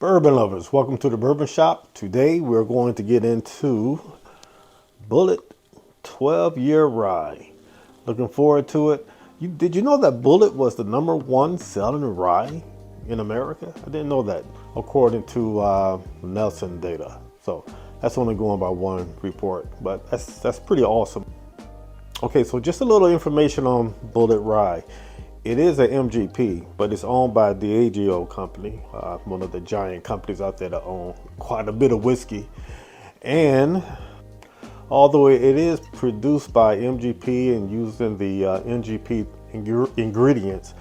Bourbon lovers, welcome to the Bourbon Shop. Today we're going to get into Bulleit 12-year rye. Looking forward to it. Did you know that Bulleit was the #1 selling rye in America? I didn't know that, according to Nelson data. So that's only going by one report, but that's pretty awesome. Okay, so just a little information on Bulleit rye. It is a MGP, but it's owned by Diageo company, one of the giant companies out there that own quite a bit of whiskey. And although it is produced by MGP and using the MGP ingredients,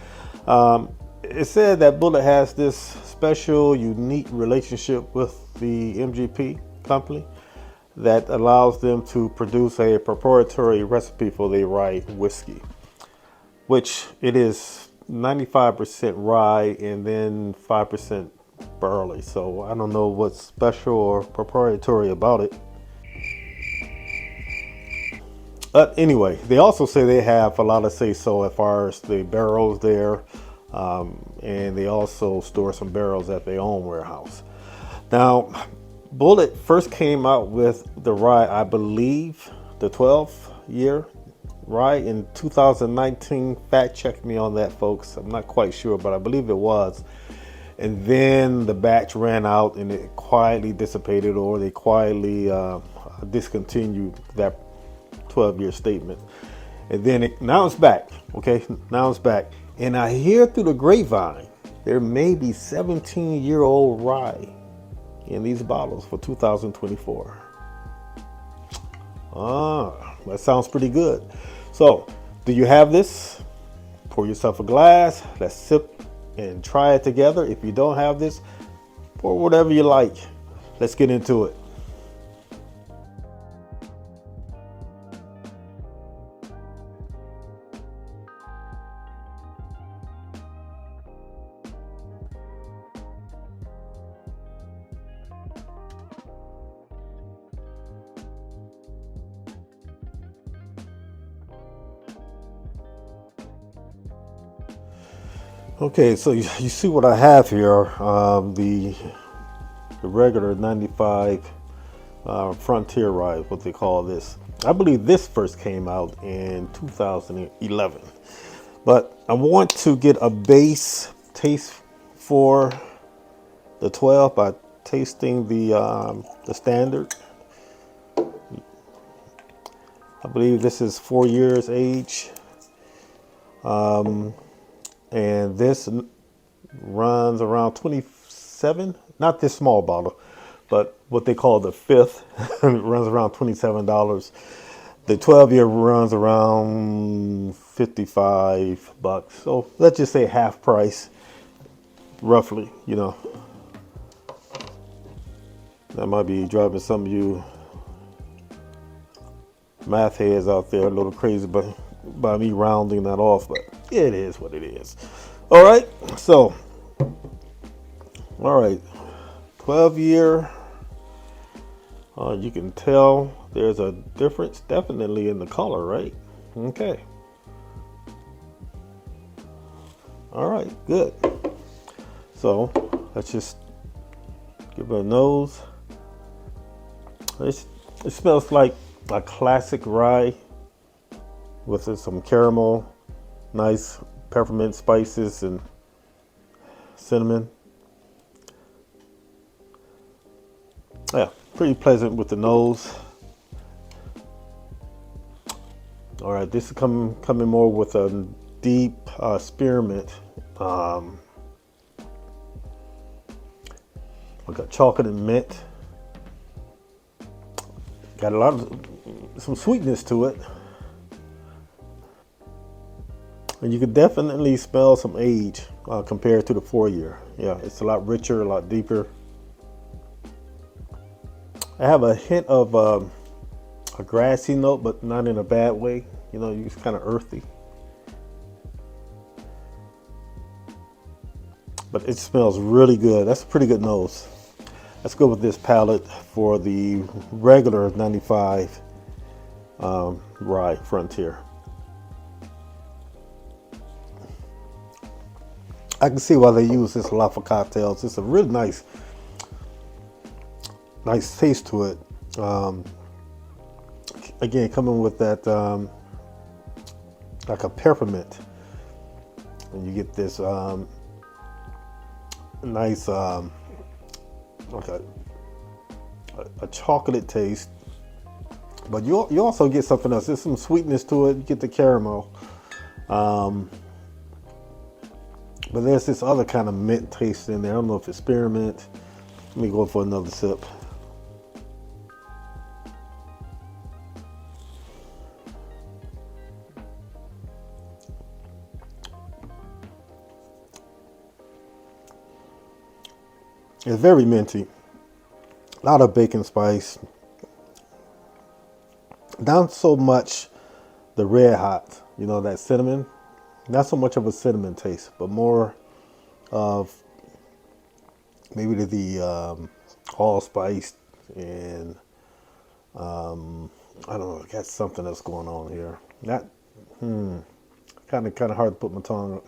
it said that Bulleit has this special, unique relationship with the MGP company that allows them to produce a proprietary recipe for their rye whiskey, which it is 95% rye and then 5% barley. So I don't know what's special or proprietary about it. But anyway, they also say they have a lot of say-so as far as the barrels there, and they also store some barrels at their own warehouse. Now, Bulleit first came out with the rye, I believe, the 12-year rye in 2019. Fact check me on that, folks. I'm not quite sure, but I believe it was. And then the batch ran out and it quietly dissipated, or they quietly discontinued that 12-year statement. And then now it's back. Okay, now it's back. And I hear through the grapevine there may be 17-year-old rye in these bottles for 2024. That sounds pretty good. So, do you have this? Pour yourself a glass. Let's sip and try it together. If you don't have this, pour whatever you like. Let's get into it. Okay, so you see what I have here, the regular 95 Frontier rye, what they call this. I believe this first came out in 2011, but I want to get a base taste for the 12 by tasting the standard. I believe this is 4 years age. And this runs around 27, not this small bottle, but what they call the fifth. It runs around $27. The 12-year runs around $55. So let's just say half price, roughly, you know. That might be driving some of you math heads out there a little crazy, but by me rounding that off, but it is what it is. All right, so, all right, 12-year. You can tell there's a difference definitely in the color, right? Okay. All right, good. So let's just give it a nose. It smells like a classic rye with some caramel, nice peppermint spices and cinnamon. Yeah, pretty pleasant with the nose. All right, this is coming more with a deep spearmint. I got chocolate and mint. Got a lot of some sweetness to it. And you can definitely smell some age compared to the 4-year. Yeah, it's a lot richer, a lot deeper. I have a hint of a grassy note, but not in a bad way. You know, it's kind of earthy. But it smells really good. That's a pretty good nose. Let's go with this palette for the regular 95 rye Frontier. I can see why they use this a lot for cocktails. It's a really nice nice taste to it. Again, coming with that like a peppermint, and you get this nice like a chocolate taste. But you also get something else. There's some sweetness to it. You get the caramel. But there's this other kind of mint taste in there. I don't know if it's spearmint. Let me go for another sip. It's very minty. A lot of bacon spice. Not so much the red hot, you know, that cinnamon. Not so much of a cinnamon taste, but more of maybe the allspice and I don't know. Got something else going on here. Not kind of hard to put my tongue,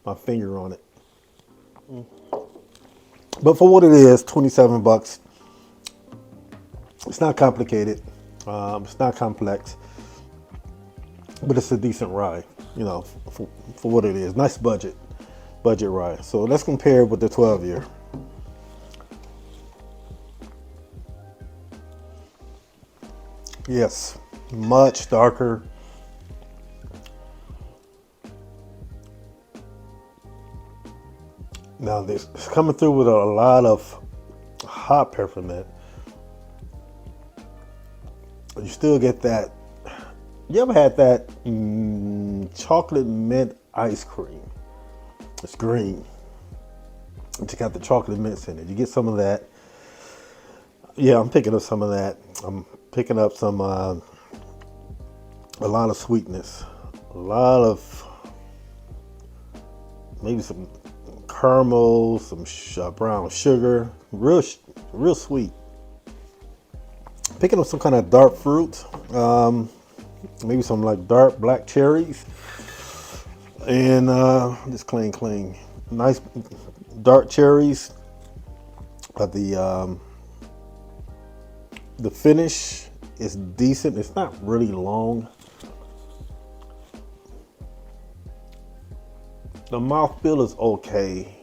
my finger on it. But for what it is, 27 bucks. It's not complicated. It's not complex, but it's a decent rye, you know, for what it is. Nice budget rye. So let's compare it with the 12-year. Yes, much darker. Now this is coming through with a lot of hot peppermint. You still get that. You ever had that chocolate mint ice cream? It's green. It's got the chocolate mints in it. You get some of that. Yeah, I'm picking up some of that. I'm picking up some a lot of sweetness, a lot of maybe some caramel, some brown sugar, real sweet. Picking up some kind of dark fruit, maybe some like dark black cherries, and just clean, nice dark cherries. But the finish is decent. It's not really long. The mouthfeel is okay.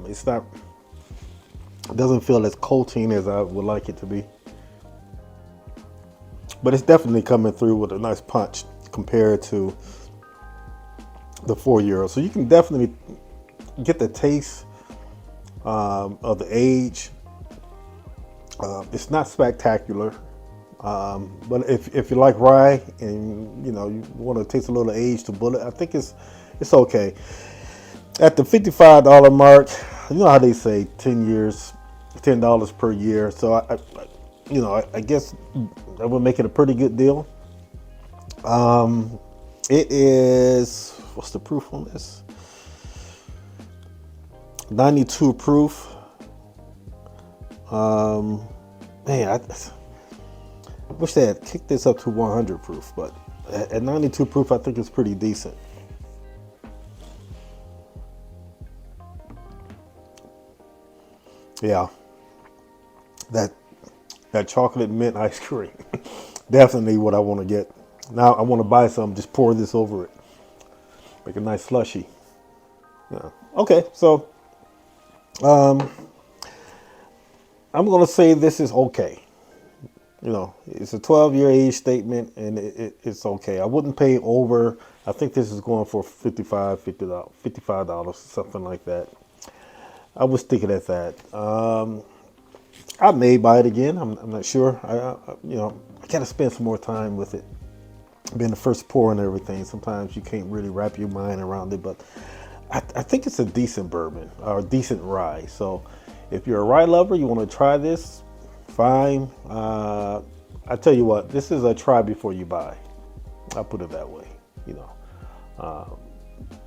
It's not. It doesn't feel as coating as I would like it to be. But it's definitely coming through with a nice punch compared to the 4-year-old. So you can definitely get the taste of the age. It's not spectacular. But if you like rye and you know you want to taste a little age to Bulleit, I think it's okay. At the $55 mark, you know how they say 10 years, $10 per year. So I guess that would make it a pretty good deal. It is, what's the proof on this? 92 proof. Man, I wish they had kicked this up to 100 proof, but at 92 proof, I think it's pretty decent. Yeah, that chocolate mint ice cream, definitely what I want to get. Now I want to buy some, just pour this over it, make a nice slushy. Yeah. Okay, so I'm gonna say this is okay. You know, it's a 12-year age statement, and it's okay. I wouldn't pay over. I think this is going for $55, something like that. I would stick it at that. I may buy it again. I'm not sure. I gotta spend some more time with it. Being the first pour and everything, sometimes you can't really wrap your mind around it. But I think it's a decent bourbon or a decent rye. So if you're a rye lover, you want to try this, fine. I tell you what, this is a try before you buy. I'll put it that way. You know.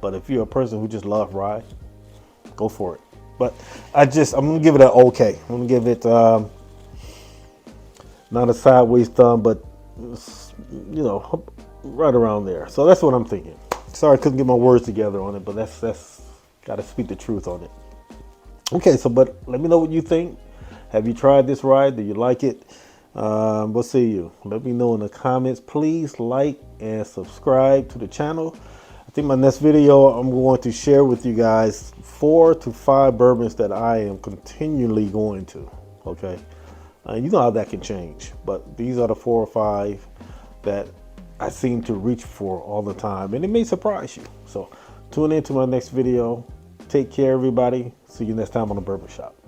But if you're a person who just loves rye, go for it. But I'm gonna give it an okay. I'm gonna give it not a sideways thumb, but you know, right around there. So that's what I'm thinking. Sorry, I couldn't get my words together on it, but that's gotta speak the truth on it. Okay, so but let me know what you think. Have you tried this rye? Do you like it? We'll see you. Let me know in the comments. Please like and subscribe to the channel. I think my next video, I'm going to share with you guys 4 to 5 bourbons that I am continually going to. Okay. You know how that can change, but these are the 4 or 5 that I seem to reach for all the time, and it may surprise you. So tune in to my next video. Take care, everybody. See you next time on the Bourbon Shop.